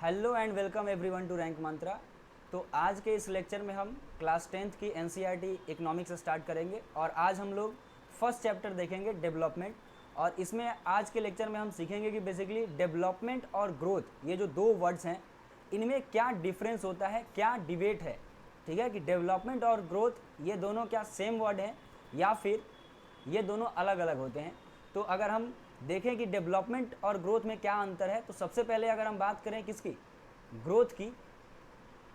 Hello and welcome everyone to Rank Mantra. तो आज के इस लेक्चर में हम क्लास 10th की एनसीईआरटी इकोनॉमिक्स स्टार्ट करेंगे और आज हम लोग फर्स्ट चैप्टर देखेंगे डेवलपमेंट। और इसमें आज के लेक्चर में हम सीखेंगे कि बेसिकली डेवलपमेंट और ग्रोथ ये जो दो वर्ड्स हैं इनमें क्या डिफरेंस होता है, क्या डिबेट है। ठीक है कि डेवलपमेंट और ग्रोथ ये दोनों क्या सेम वर्ड हैं या फिर ये दोनों अलग अलग होते हैं। तो अगर हम देखें कि डेवलपमेंट और ग्रोथ में क्या अंतर है, तो सबसे पहले अगर हम बात करें किसकी, ग्रोथ की,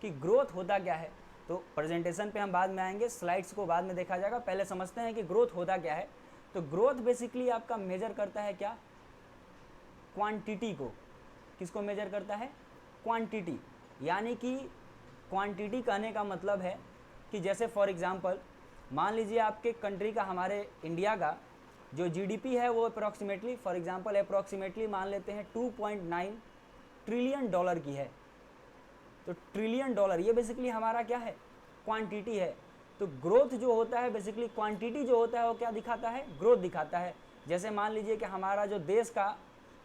कि ग्रोथ होता क्या है। तो प्रेजेंटेशन पे हम बाद में आएंगे, स्लाइड्स को बाद में देखा जाएगा, पहले समझते हैं कि ग्रोथ होता क्या है। तो ग्रोथ बेसिकली आपका मेजर करता है क्या, क्वांटिटी को। किसको मेजर करता है, क्वांटिटी। यानी कि क्वांटिटी कहने का मतलब है कि जैसे फॉर एग्जांपल मान लीजिए आपके कंट्री का, हमारे इंडिया का जो जीडीपी है वो अप्रॉक्सीमेटली, फॉर एग्जांपल अप्रॉक्सीमेटली मान लेते हैं 2.9 ट्रिलियन डॉलर की है। तो ट्रिलियन डॉलर ये बेसिकली हमारा क्या है, क्वांटिटी है। तो ग्रोथ जो होता है बेसिकली, क्वांटिटी जो होता है वो क्या दिखाता है, ग्रोथ दिखाता है। जैसे मान लीजिए कि हमारा जो देश का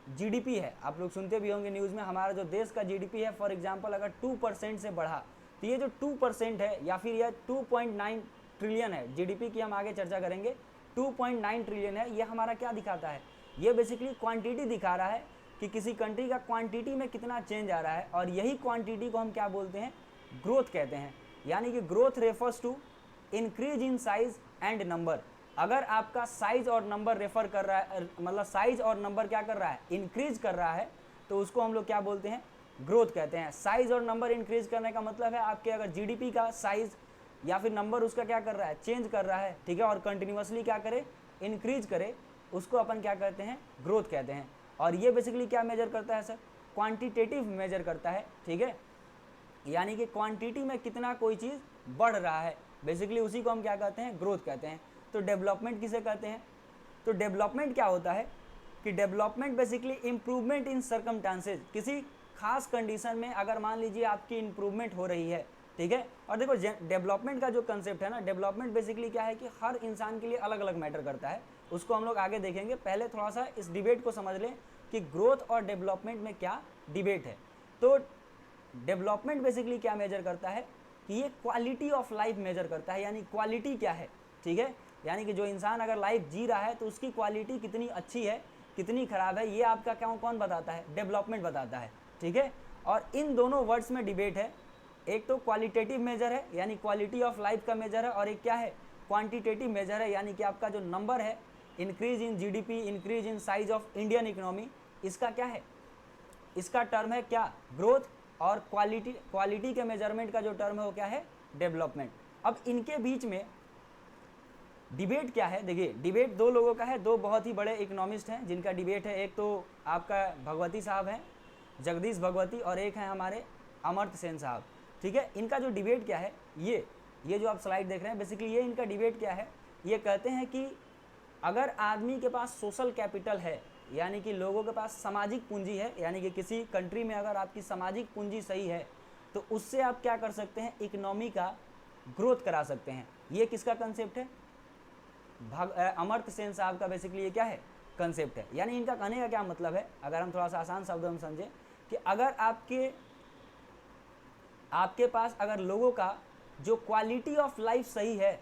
जीडीपी है, आप लोग सुनते भी होंगे न्यूज़ में, हमारा जो देश का जीडीपी है फॉर एग्जांपल अगर 2% से बढ़ा, तो ये जो 2% है या फिर यह 2.9 ट्रिलियन है, जीडीपी की हम आगे चर्चा करेंगे, 2.9 ट्रिलियन है, ये हमारा क्या दिखाता है, ये बेसिकली क्वांटिटी दिखा रहा है कि किसी कंट्री का क्वांटिटी में कितना चेंज आ रहा है। और यही क्वांटिटी को हम क्या बोलते हैं, ग्रोथ कहते हैं। यानी कि growth refers to increase in size and number. अगर आपका साइज और नंबर रेफर कर रहा है, मतलब साइज और नंबर क्या कर रहा है, इंक्रीज कर रहा है, तो उसको हम लोग क्या बोलते हैं, ग्रोथ कहते हैं। साइज और नंबर इंक्रीज करने का मतलब है आपके अगर जीडीपी का साइज या फिर नंबर उसका क्या कर रहा है, चेंज कर रहा है, ठीक है, और कंटिन्यूअसली क्या करे, इंक्रीज करे, उसको अपन क्या कहते हैं, ग्रोथ कहते हैं। और ये बेसिकली क्या मेजर करता है सर, क्वांटिटेटिव मेजर करता है। ठीक है, यानी कि क्वांटिटी में कितना कोई चीज़ बढ़ रहा है, बेसिकली उसी को हम क्या कहते हैं, ग्रोथ कहते हैं। तो डेवलपमेंट किसे कहते हैं, तो डेवलपमेंट क्या होता है कि development basically improvement in circumstances. किसी खास कंडीशन में अगर मान लीजिए आपकी इम्प्रूवमेंट हो रही है, ठीक है। और देखो डेवलपमेंट का जो कंसेप्ट है ना, डेवलपमेंट बेसिकली क्या है कि हर इंसान के लिए अलग अलग मैटर करता है, उसको हम लोग आगे देखेंगे। पहले थोड़ा सा इस डिबेट को समझ लें कि ग्रोथ और डेवलपमेंट में क्या डिबेट है। तो डेवलपमेंट बेसिकली क्या मेजर करता है कि ये क्वालिटी ऑफ लाइफ मेजर करता है, यानी क्वालिटी क्या है, ठीक है। यानी कि जो इंसान अगर लाइफ जी रहा है तो उसकी क्वालिटी कितनी अच्छी है, कितनी खराब है, ये आपका क्या कौन बताता है, डेवलपमेंट बताता है, ठीक है। और इन दोनों वर्ड्स में डिबेट है, एक तो क्वालिटेटिव मेजर है यानी क्वालिटी ऑफ लाइफ का मेजर है, और एक क्या है, क्वांटिटेटिव मेजर है, यानी कि आपका जो नंबर है, increase in GDP, increase in size of Indian economy, इसका क्या है, इसका टर्म है क्या, ग्रोथ। और क्वालिटी के मेजरमेंट का जो टर्म है वो क्या है, डेवलपमेंट। अब इनके बीच में डिबेट क्या है, देखिए डिबेट दो लोगों का है, दो बहुत ही बड़े इकोनॉमिस्ट हैं जिनका डिबेट है। एक तो आपका भगवती साहब हैं, जगदीश भगवती, और एक है हमारे अमर्त्य सेन साहब, ठीक है। इनका जो डिबेट क्या है, ये जो आप स्लाइड देख रहे हैं बेसिकली ये इनका डिबेट क्या है, ये कहते हैं कि अगर आदमी के पास सोशल कैपिटल है, यानी कि लोगों के पास सामाजिक पूंजी है, यानी कि किसी कंट्री में अगर आपकी सामाजिक पूंजी सही है तो उससे आप क्या कर सकते हैं, इकोनॉमी का ग्रोथ करा सकते हैं। ये किसका कंसेप्ट है, अमर्त्य सेन साहब का बेसिकली ये क्या है, कंसेप्ट है। यानी इनका कहने का क्या मतलब है, अगर हम थोड़ा सा आसान शब्दों में समझें कि अगर आपके पास अगर लोगों का जो क्वालिटी ऑफ लाइफ सही है,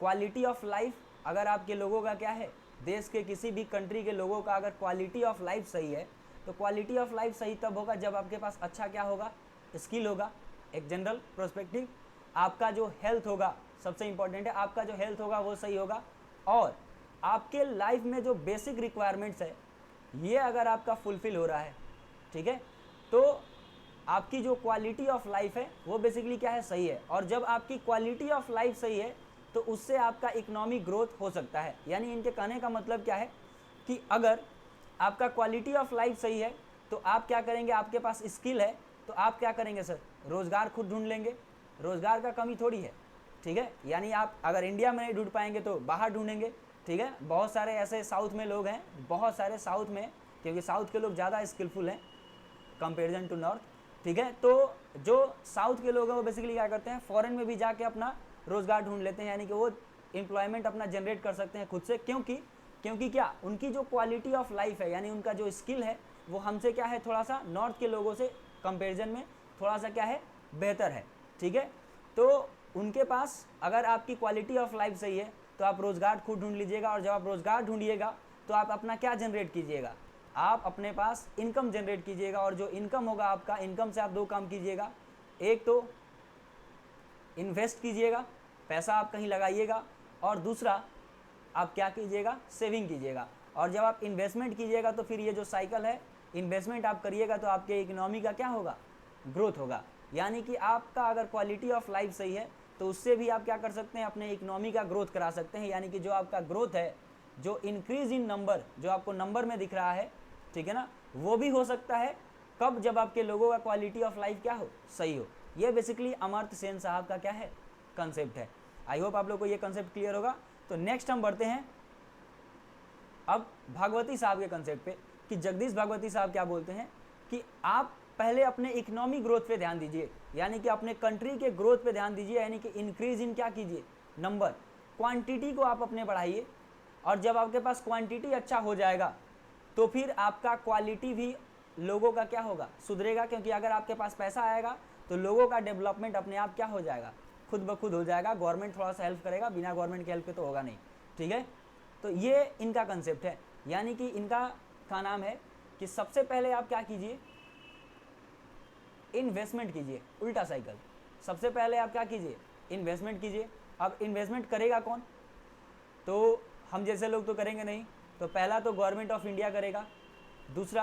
क्वालिटी ऑफ लाइफ अगर आपके लोगों का क्या है, देश के किसी भी कंट्री के लोगों का अगर क्वालिटी ऑफ लाइफ सही है, तो क्वालिटी ऑफ लाइफ सही तब होगा जब आपके पास अच्छा क्या होगा, स्किल होगा, एक जनरल प्रोस्पेक्टिव, आपका जो हेल्थ होगा, सबसे इंपॉर्टेंट है, आपका जो हेल्थ होगा वो सही होगा, और आपके लाइफ में जो बेसिक रिक्वायरमेंट्स है ये अगर आपका फुलफिल हो रहा है, ठीक है, तो आपकी जो क्वालिटी ऑफ लाइफ है वो बेसिकली क्या है, सही है। और जब आपकी क्वालिटी ऑफ लाइफ सही है तो उससे आपका इकोनॉमिक ग्रोथ हो सकता है। यानी इनके कहने का मतलब क्या है कि अगर आपका क्वालिटी ऑफ लाइफ सही है तो आप क्या करेंगे, आपके पास स्किल है तो आप क्या करेंगे सर, रोज़गार खुद ढूंढ लेंगे, रोज़गार का कमी थोड़ी है, ठीक है। यानी आप अगर इंडिया में नहीं ढूंढ पाएंगे तो बाहर ढूंढेंगे, ठीक है। बहुत सारे ऐसे साउथ में लोग हैं, बहुत सारे साउथ में, क्योंकि साउथ के लोग ज़्यादा स्किलफुल हैं कंपेरिजन टू नॉर्थ, ठीक है। तो जो साउथ के लोग हैं वो बेसिकली क्या करते हैं, फॉरेन में भी जाके अपना रोज़गार ढूंढ लेते हैं, यानी कि वो एम्प्लॉयमेंट अपना जनरेट कर सकते हैं खुद से। क्योंकि क्या, उनकी जो क्वालिटी ऑफ लाइफ है, यानी उनका जो स्किल है वो हमसे क्या है, थोड़ा सा नॉर्थ के लोगों से कंपैरिजन में थोड़ा सा क्या है, बेहतर है। ठीक है, तो उनके पास अगर आपकी क्वालिटी ऑफ लाइफ सही है तो आप रोज़गार खुद ढूंढ लीजिएगा, और जब आप रोज़गार ढूंढिएगा तो आप अपना क्या जनरेट कीजिएगा, आप अपने पास इनकम जनरेट कीजिएगा। और जो इनकम होगा आपका, इनकम से आप दो काम कीजिएगा, एक तो इन्वेस्ट कीजिएगा, पैसा आप कहीं लगाइएगा, और दूसरा आप क्या कीजिएगा, सेविंग कीजिएगा। और जब आप इन्वेस्टमेंट कीजिएगा तो फिर ये जो साइकिल है, इन्वेस्टमेंट आप करिएगा तो आपके इकोनॉमी का क्या होगा, ग्रोथ होगा। यानी कि आपका अगर क्वालिटी ऑफ लाइफ सही है तो उससे भी आप क्या कर सकते हैं, अपने इकोनॉमी का ग्रोथ करा सकते हैं। यानी कि जो आपका ग्रोथ है, जो इंक्रीज इन नंबर, जो आपको नंबर में दिख रहा है, ठीक है ना, वो भी हो सकता है कब, जब आपके लोगों का क्वालिटी ऑफ लाइफ क्या हो, सही हो। ये बेसिकली अमर्त्य सेन साहब का क्या है, कंसेप्ट है। आई होप आप लोग को ये कंसेप्ट क्लियर होगा। तो नेक्स्ट हम बढ़ते हैं अब भागवती साहब के कंसेप्ट पे, कि जगदीश भागवती साहब क्या बोलते हैं कि आप पहले अपने इकोनॉमी ग्रोथ पे ध्यान दीजिए, यानी कि अपने कंट्री के ग्रोथ पे ध्यान दीजिए, यानी कि इंक्रीज इन क्या कीजिए, नंबर, क्वांटिटी को आप अपने बढ़ाइए। और जब आपके पास क्वांटिटी अच्छा हो जाएगा तो फिर आपका क्वालिटी भी लोगों का क्या होगा, सुधरेगा। क्योंकि अगर आपके पास पैसा आएगा तो लोगों का डेवलपमेंट अपने आप क्या हो जाएगा, खुद ब खुद हो जाएगा। गवर्नमेंट थोड़ा सा हेल्प करेगा, बिना गवर्नमेंट के हेल्प के तो होगा नहीं। ठीक है, तो ये इनका कंसेप्ट है। यानी कि इनका का नाम है कि सबसे पहले आप क्या कीजिए, इन्वेस्टमेंट कीजिए, उल्टा साइकिल। सबसे पहले आप क्या कीजिए, इन्वेस्टमेंट कीजिए। अब इन्वेस्टमेंट करेगा कौन, तो हम जैसे लोग तो करेंगे नहीं। तो पहला तो गवर्नमेंट ऑफ इंडिया करेगा, दूसरा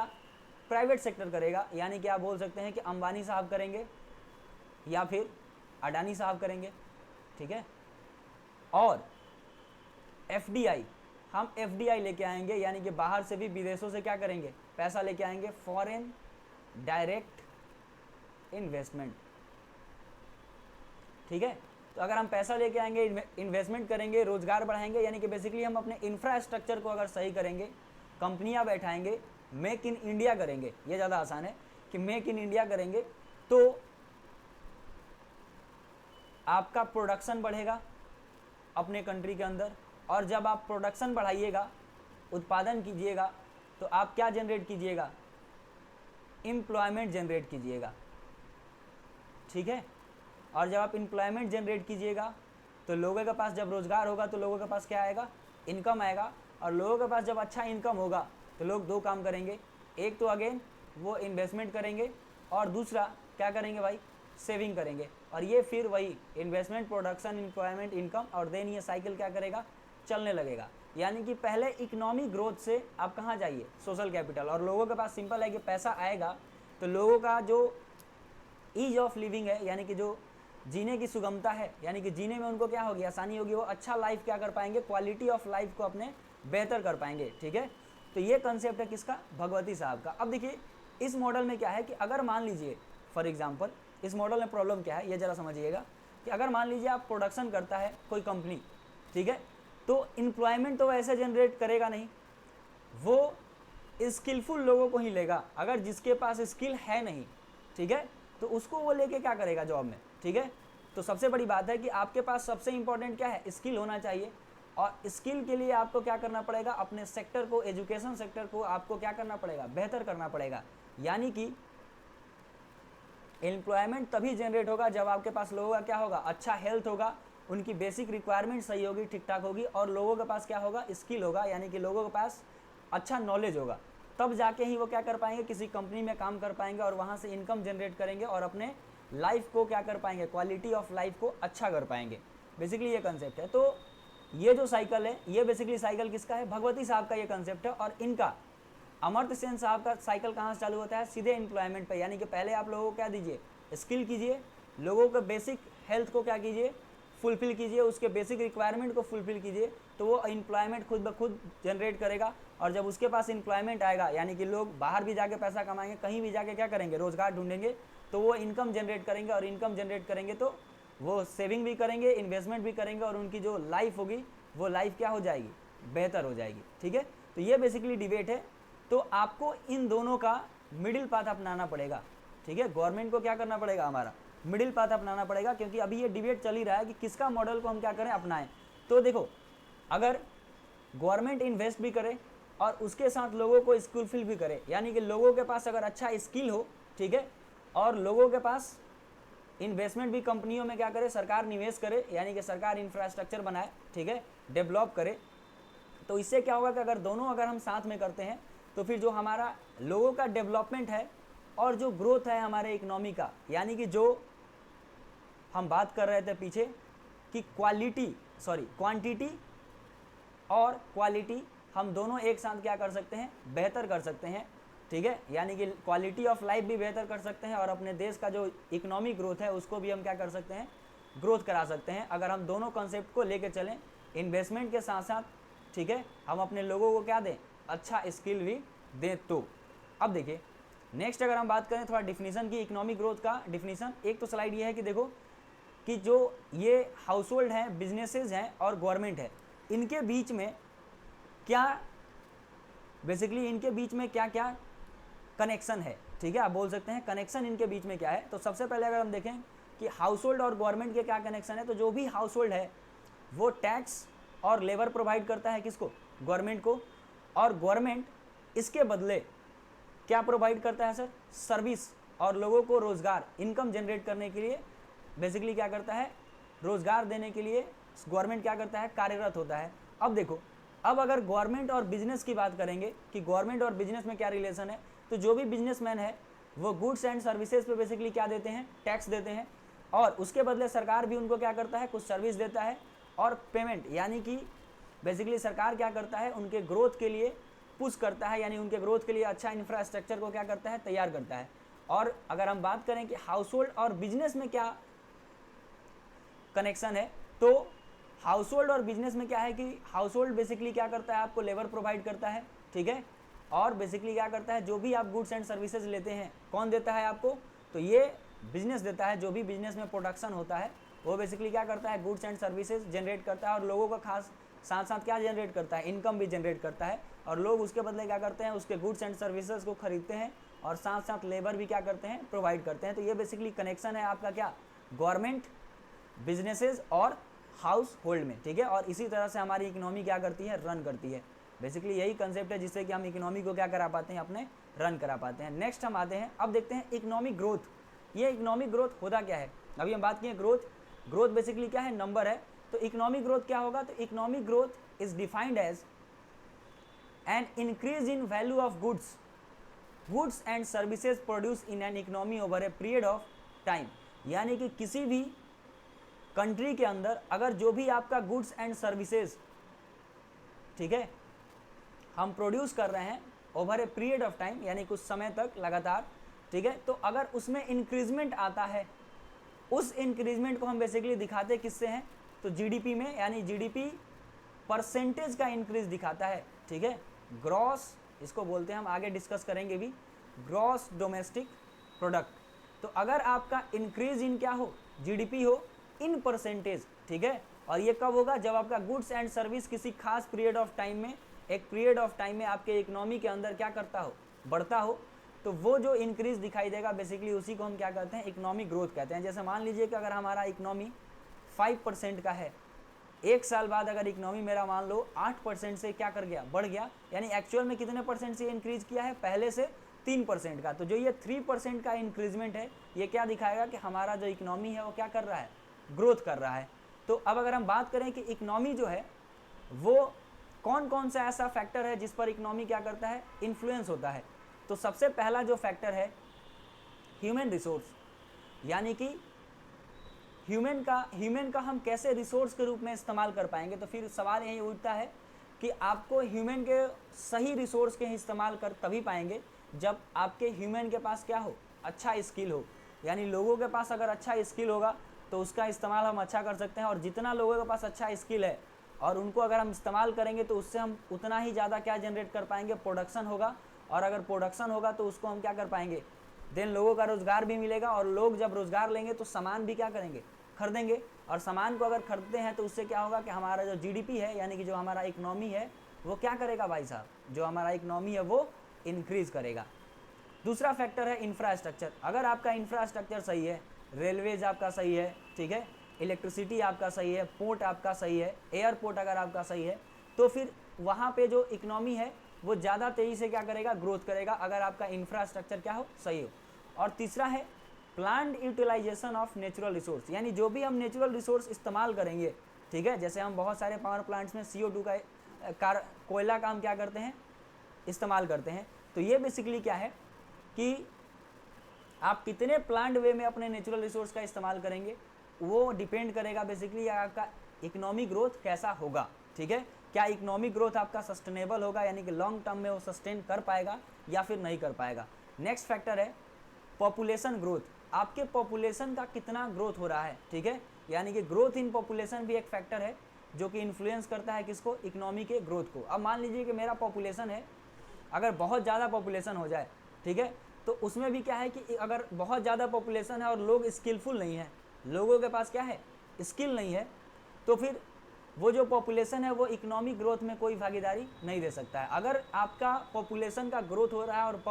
प्राइवेट सेक्टर करेगा, यानी कि आप बोल सकते हैं कि अंबानी साहब करेंगे या फिर अडानी साहब करेंगे। ठीक है, और एफडीआई, हम एफडीआई लेके आएंगे, यानी कि बाहर से भी, विदेशों से क्या करेंगे, पैसा लेके आएंगे, फॉरेन डायरेक्ट इन्वेस्टमेंट। ठीक है, तो अगर हम पैसा लेके आएंगे, इन्वेस्टमेंट करेंगे, रोजगार बढ़ाएंगे, यानी कि बेसिकली हम अपने इंफ्रास्ट्रक्चर को अगर सही करेंगे, कंपनियां बैठाएंगे, मेक इन इंडिया करेंगे, ये ज़्यादा आसान है कि मेक इन इंडिया करेंगे, तो आपका प्रोडक्शन बढ़ेगा अपने कंट्री के अंदर। और जब आप प्रोडक्शन बढ़ाइएगा, उत्पादन कीजिएगा, तो आप क्या जनरेट कीजिएगा, एम्प्लॉयमेंट जनरेट कीजिएगा। ठीक है, और जब आप एम्प्लॉयमेंट जनरेट कीजिएगा तो लोगों के पास जब रोज़गार होगा तो लोगों के पास क्या आएगा, इनकम आएगा। और लोगों के पास जब अच्छा इनकम होगा तो लोग दो काम करेंगे, एक तो अगेन वो इन्वेस्टमेंट करेंगे, और दूसरा क्या करेंगे भाई, सेविंग करेंगे। और ये फिर वही इन्वेस्टमेंट, प्रोडक्शन, एम्प्लॉयमेंट, इनकम, और देन ये साइकिल क्या करेगा, चलने लगेगा। यानी कि पहले इकोनॉमी ग्रोथ से आप कहाँ जाइए, सोशल कैपिटल। और लोगों के पास सिंपल है कि पैसा आएगा तो लोगों का जो ईज ऑफ लिविंग है, यानी कि जो जीने की सुगमता है, यानी कि जीने में उनको क्या होगी, आसानी होगी, वो अच्छा लाइफ क्या कर पाएंगे, क्वालिटी ऑफ लाइफ को अपने बेहतर कर पाएंगे। ठीक है, तो ये कंसेप्ट है किसका, भगवती साहब का। अब देखिए इस मॉडल में क्या है कि अगर मान लीजिए फॉर एग्जांपल, इस मॉडल में प्रॉब्लम क्या है ये ज़रा समझिएगा, कि अगर मान लीजिए आप प्रोडक्शन करता है कोई कंपनी, ठीक है, तो एम्प्लॉयमेंट तो वैसे जनरेट करेगा नहीं, वो स्किलफुल लोगों को ही लेगा। अगर जिसके पास स्किल है नहीं, ठीक है, तो उसको वो लेके क्या करेगा जॉब में। ठीक है, तो सबसे बड़ी बात है कि आपके पास सबसे इंपॉर्टेंट क्या है, स्किल होना चाहिए। और स्किल के लिए आपको क्या करना पड़ेगा, अपने सेक्टर को, एजुकेशन सेक्टर को आपको क्या करना पड़ेगा, बेहतर करना पड़ेगा। यानी कि एम्प्लॉयमेंट तभी जनरेट होगा जब आपके पास लोगों का क्या होगा, अच्छा हेल्थ होगा, उनकी बेसिक रिक्वायरमेंट सही होगी, ठीक ठाक होगी, और लोगों के पास क्या होगा, स्किल होगा, यानी कि लोगों के पास अच्छा नॉलेज होगा। तब जाके ही वो क्या कर पाएंगे, किसी कंपनी में काम कर पाएंगे, और वहाँ से इनकम जनरेट करेंगे, और अपने लाइफ को क्या कर पाएंगे, क्वालिटी ऑफ लाइफ को अच्छा कर पाएंगे। बेसिकली ये कंसेप्ट है। तो ये जो साइकिल है, ये बेसिकली साइकिल किसका है, भगवती साहब का ये कंसेप्ट है। और इनका अमर्त्य सेन साहब का साइकिल कहाँ से चालू होता है, सीधे एम्प्लॉयमेंट पे। यानी कि पहले आप लोगों को क्या दीजिए, स्किल कीजिए, लोगों के बेसिक हेल्थ को क्या कीजिए, फुलफिल कीजिए, उसके बेसिक रिक्वायरमेंट को फुलफिल कीजिए, तो वो एम्प्लॉयमेंट खुद ब खुद जनरेट करेगा। और जब उसके पास एम्प्लॉयमेंट आएगा, यानी कि लोग बाहर भी जाके पैसा कमाएंगे, कहीं भी जाके क्या करेंगे, रोजगार ढूंढेंगे, तो वो इनकम जनरेट करेंगे। और इनकम जनरेट करेंगे तो वो सेविंग भी करेंगे, इन्वेस्टमेंट भी करेंगे, और उनकी जो लाइफ होगी वो लाइफ क्या हो जाएगी, बेहतर हो जाएगी। ठीक है, तो ये बेसिकली डिबेट है। तो आपको इन दोनों का मिडिल पाथ अपनाना पड़ेगा। ठीक है, गवर्नमेंट को क्या करना पड़ेगा, हमारा मिडिल पाथ अपनाना पड़ेगा, क्योंकि अभी ये डिबेट चल ही रहा है कि किसका मॉडल को हम क्या करें, अपनाएं। तो देखो, अगर गवर्नमेंट इन्वेस्ट भी करे और उसके साथ लोगों को स्किल फिल भी करे, यानी कि लोगों के पास अगर अच्छा स्किल हो, ठीक है, और लोगों के पास इन्वेस्टमेंट भी कंपनियों में क्या करे, सरकार निवेश करे, यानी कि सरकार इंफ्रास्ट्रक्चर बनाए, ठीक है, डेवलप करे। तो इससे क्या होगा कि अगर हम साथ में करते हैं तो फिर जो हमारा लोगों का डेवलपमेंट है और जो ग्रोथ है हमारे इकोनॉमी का, यानी कि जो हम बात कर रहे थे पीछे कि क्वांटिटी और क्वालिटी हम दोनों एक साथ क्या कर सकते हैं, बेहतर कर सकते हैं, ठीक है, यानी कि क्वालिटी ऑफ लाइफ भी बेहतर कर सकते हैं और अपने देश का जो इकोनॉमिक ग्रोथ है उसको भी हम क्या कर सकते हैं, ग्रोथ करा सकते हैं, अगर हम दोनों कॉन्सेप्ट को लेके चलें इन्वेस्टमेंट के साथ साथ, ठीक है, हम अपने लोगों को क्या दें, अच्छा स्किल भी दें। तो अब देखिए नेक्स्ट अगर हम बात करें थोड़ा डिफिनीशन की, इकोनॉमिक ग्रोथ का डिफिनीशन, एक तो स्लाइड ये है कि देखो कि जो ये हाउस होल्ड हैं, बिजनेसेस हैं और गवर्नमेंट है, इनके बीच में क्या बेसिकली इनके बीच में क्या क्या कनेक्शन है, ठीक है, आप बोल सकते हैं कनेक्शन इनके बीच में क्या है। तो सबसे पहले अगर हम देखें कि हाउस होल्ड और गवर्नमेंट के क्या कनेक्शन है, तो जो भी हाउस होल्ड है वो टैक्स और लेबर प्रोवाइड करता है किसको, गवर्नमेंट को, और गवर्नमेंट इसके बदले क्या प्रोवाइड करता है सर, सर्विस और लोगों को रोजगार, इनकम जनरेट करने के लिए बेसिकली क्या करता है, रोजगार देने के लिए गवर्नमेंट क्या करता है, कार्यरत होता है। अब देखो, अब अगर गवर्नमेंट और बिजनेस की बात करेंगे कि गवर्नमेंट और बिजनेस में क्या रिलेशन है, तो जो भी बिजनेसमैन है वो गुड्स एंड सर्विसेज पे बेसिकली क्या देते हैं, टैक्स देते हैं, और उसके बदले सरकार भी उनको क्या करता है, कुछ सर्विस देता है और पेमेंट, यानी कि बेसिकली सरकार क्या करता है, उनके ग्रोथ के लिए पुश करता है, यानी उनके ग्रोथ के लिए अच्छा इंफ्रास्ट्रक्चर को क्या करता है, तैयार करता है। और अगर हम बात करें कि हाउस होल्ड और बिजनेस में क्या कनेक्शन है, तो हाउस होल्ड और बिजनेस में क्या है कि हाउस होल्ड बेसिकली क्या करता है, आपको लेबर प्रोवाइड करता है, ठीक है, और बेसिकली क्या करता है, जो भी आप गुड्स एंड सर्विसेज लेते हैं कौन देता है आपको, तो ये बिजनेस देता है। जो भी बिजनेस में प्रोडक्शन होता है वो बेसिकली क्या करता है, गुड्स एंड सर्विसेज जनरेट करता है और लोगों का खास साथ साथ क्या जनरेट करता है, इनकम भी जनरेट करता है, और लोग उसके बदले क्या करते हैं, उसके गुड्स एंड सर्विसेज को खरीदते हैं और साथ साथ लेबर भी क्या करते हैं, प्रोवाइड करते हैं। तो ये बेसिकली कनेक्शन है आपका क्या, गवर्नमेंट, बिजनेसेस और हाउस होल्ड में, ठीक है, और इसी तरह से हमारी इकोनॉमी क्या करती है, रन करती है। बेसिकली यही कंसेप्ट है जिससे कि हम इकोनॉमी को क्या करा पाते हैं, अपने रन करा पाते हैं। नेक्स्ट हम आते हैं, अब देखते हैं इकोनॉमिक ग्रोथ। ये इकोनॉमिक ग्रोथ होता क्या है, अभी हम बात किए ग्रोथ बेसिकली क्या है, नंबर है। तो इकोनॉमिक ग्रोथ क्या होगा, तो economic growth is defined as an increase in value of goods and services produce in an economy over a period of time, यानी कि किसी भी कंट्री के अंदर अगर जो भी आपका गुड्स एंड सर्विसेज, ठीक है, हम प्रोड्यूस कर रहे हैं over a period of time, यानी कुछ समय तक लगातार, ठीक है, तो अगर उसमें इंक्रीजमेंट आता है, उस इंक्रीजमेंट को हम बेसिकली दिखाते किससे हैं, तो जीडीपी में, यानी जीडीपी परसेंटेज का इंक्रीज दिखाता है, ठीक है, ग्रॉस इसको बोलते हैं, हम आगे डिस्कस करेंगे भी, ग्रॉस डोमेस्टिक प्रोडक्ट। तो अगर आपका इंक्रीज इन क्या हो, जीडीपी हो इन परसेंटेज, ठीक है, और ये कब होगा, जब आपका गुड्स एंड सर्विस किसी खास पीरियड ऑफ टाइम में, एक पीरियड ऑफ टाइम में आपके इकोनॉमी के अंदर क्या करता हो, बढ़ता हो, तो वो जो इंक्रीज दिखाई देगा बेसिकली उसी को हम क्या कहते हैं, इकोनॉमिक ग्रोथ कहते हैं। जैसे मान लीजिए कि अगर हमारा इकोनॉमी 5% का है, एक साल बाद अगर इकोनॉमी मेरा मान लो 8% से क्या कर गया, बढ़ गया, यानी एक्चुअल में कितने परसेंट से इंक्रीज किया है, पहले से 3% का। तो जो ये 3% का इंक्रीजमेंट है, ये क्या दिखाएगा कि हमारा जो इकोनॉमी है वो क्या कर रहा है, ग्रोथ कर रहा है। तो अब अगर हम बात करें कि इकोनॉमी जो है वो कौन कौन सा ऐसा फैक्टर है जिस पर इकोनॉमी क्या करता है, इन्फ्लुएंस होता है, तो सबसे पहला जो फैक्टर है ह्यूमन रिसोर्स, यानी कि ह्यूमन का हम कैसे रिसोर्स के रूप में इस्तेमाल कर पाएंगे। तो फिर सवाल यही उठता है कि आपको ह्यूमन के सही रिसोर्स के इस्तेमाल कर तभी पाएंगे जब आपके ह्यूमन के पास क्या हो, अच्छा स्किल हो, यानी लोगों के पास अगर अच्छा स्किल होगा तो उसका इस्तेमाल हम अच्छा कर सकते हैं, और जितना लोगों के पास अच्छा स्किल है और उनको अगर हम इस्तेमाल करेंगे तो उससे हम उतना ही ज़्यादा क्या जनरेट कर पाएंगे, प्रोडक्शन होगा, और अगर प्रोडक्शन होगा तो उसको हम क्या कर पाएंगे, देन लोगों का रोज़गार भी मिलेगा, और लोग जब रोज़गार लेंगे तो सामान भी क्या करेंगे, खरीदेंगे, और सामान को अगर खरीदते हैं तो उससे क्या होगा कि हमारा जो जीडीपी है, यानी कि जो हमारा इकोनॉमी है वो क्या करेगा भाई साहब, जो हमारा इकोनॉमी है वो इंक्रीज करेगा। दूसरा फैक्टर है इंफ्रास्ट्रक्चर। अगर आपका इंफ्रास्ट्रक्चर सही है, रेलवेज आपका सही है, ठीक है, इलेक्ट्रिसिटी आपका सही है, पोर्ट आपका सही है, एयरपोर्ट अगर आपका सही है, तो फिर वहाँ पे जो इकोनॉमी है वो ज़्यादा तेज़ी से क्या करेगा, ग्रोथ करेगा, अगर आपका इंफ्रास्ट्रक्चर क्या हो, सही हो। और तीसरा है planned utilization of natural resource, यानी जो भी हम नेचुरल रिसोर्स इस्तेमाल करेंगे, ठीक है, जैसे हम बहुत सारे पावर प्लांट्स में CO2 का कोयला का हम क्या करते हैं, इस्तेमाल करते हैं। तो ये बेसिकली क्या है कि आप कितने प्लान्ड वे में अपने नेचुरल रिसोर्स का इस्तेमाल करेंगे, वो डिपेंड करेगा बेसिकली आपका इकोनॉमिक ग्रोथ कैसा होगा, ठीक है। क्या इकोनॉमिक ग्रोथ आपका सस्टेनेबल होगा, यानी कि लॉन्ग टर्म में वो सस्टेन कर पाएगा या फिर नहीं कर पाएगा। नेक्स्ट फैक्टर है पॉपुलेशन ग्रोथ, आपके पॉपुलेशन का कितना ग्रोथ हो रहा है, ठीक है, यानी कि ग्रोथ इन पॉपुलेशन भी एक फैक्टर है जो कि इन्फ्लुएंस करता है किसको, इकोनॉमी के ग्रोथ को। अब मान लीजिए कि मेरा पॉपुलेशन है, अगर बहुत ज़्यादा पॉपुलेशन हो जाए, ठीक है, तो उसमें भी क्या है कि अगर बहुत ज़्यादा पॉपुलेशन है और लोग स्किलफुल नहीं है, लोगों के पास क्या है, स्किल नहीं है, तो फिर वो जो पॉपुलेशन है वो इकोनॉमिक ग्रोथ में कोई भागीदारी नहीं दे सकता है। अगर आपका पॉपुलेशन का ग्रोथ हो रहा है और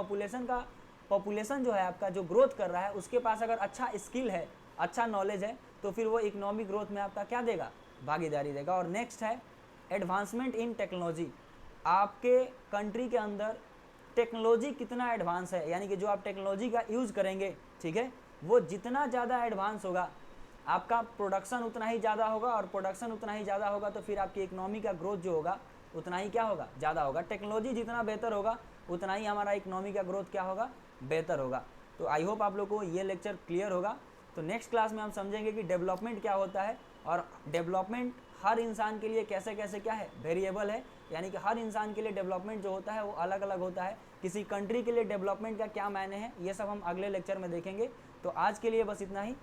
पॉपुलेशन जो है आपका जो ग्रोथ कर रहा है उसके पास अगर अच्छा स्किल है, अच्छा नॉलेज है, तो फिर वो इकोनॉमिक ग्रोथ में आपका क्या देगा, भागीदारी देगा। और नेक्स्ट है एडवांसमेंट इन टेक्नोलॉजी, आपके कंट्री के अंदर टेक्नोलॉजी कितना एडवांस है, यानी कि जो आप टेक्नोलॉजी का यूज़ करेंगे, ठीक है, वो जितना ज़्यादा एडवांस होगा आपका प्रोडक्शन उतना ही ज़्यादा होगा, और प्रोडक्शन उतना ही ज़्यादा होगा तो फिर आपकी इकोनॉमी का ग्रोथ जो होगा उतना ही क्या होगा, ज़्यादा होगा। टेक्नोलॉजी जितना बेहतर होगा उतना ही हमारा इकोनॉमी का ग्रोथ क्या होगा, बेहतर होगा। तो आई होप आप लोगों को ये लेक्चर क्लियर होगा। तो नेक्स्ट क्लास में हम समझेंगे कि डेवलपमेंट क्या होता है, और डेवलपमेंट हर इंसान के लिए कैसे कैसे क्या है, वेरिएबल है, यानी कि हर इंसान के लिए डेवलपमेंट जो होता है वो अलग अलग होता है। किसी कंट्री के लिए डेवलपमेंट का क्या मायने हैं, ये सब हम अगले लेक्चर में देखेंगे। तो आज के लिए बस इतना ही।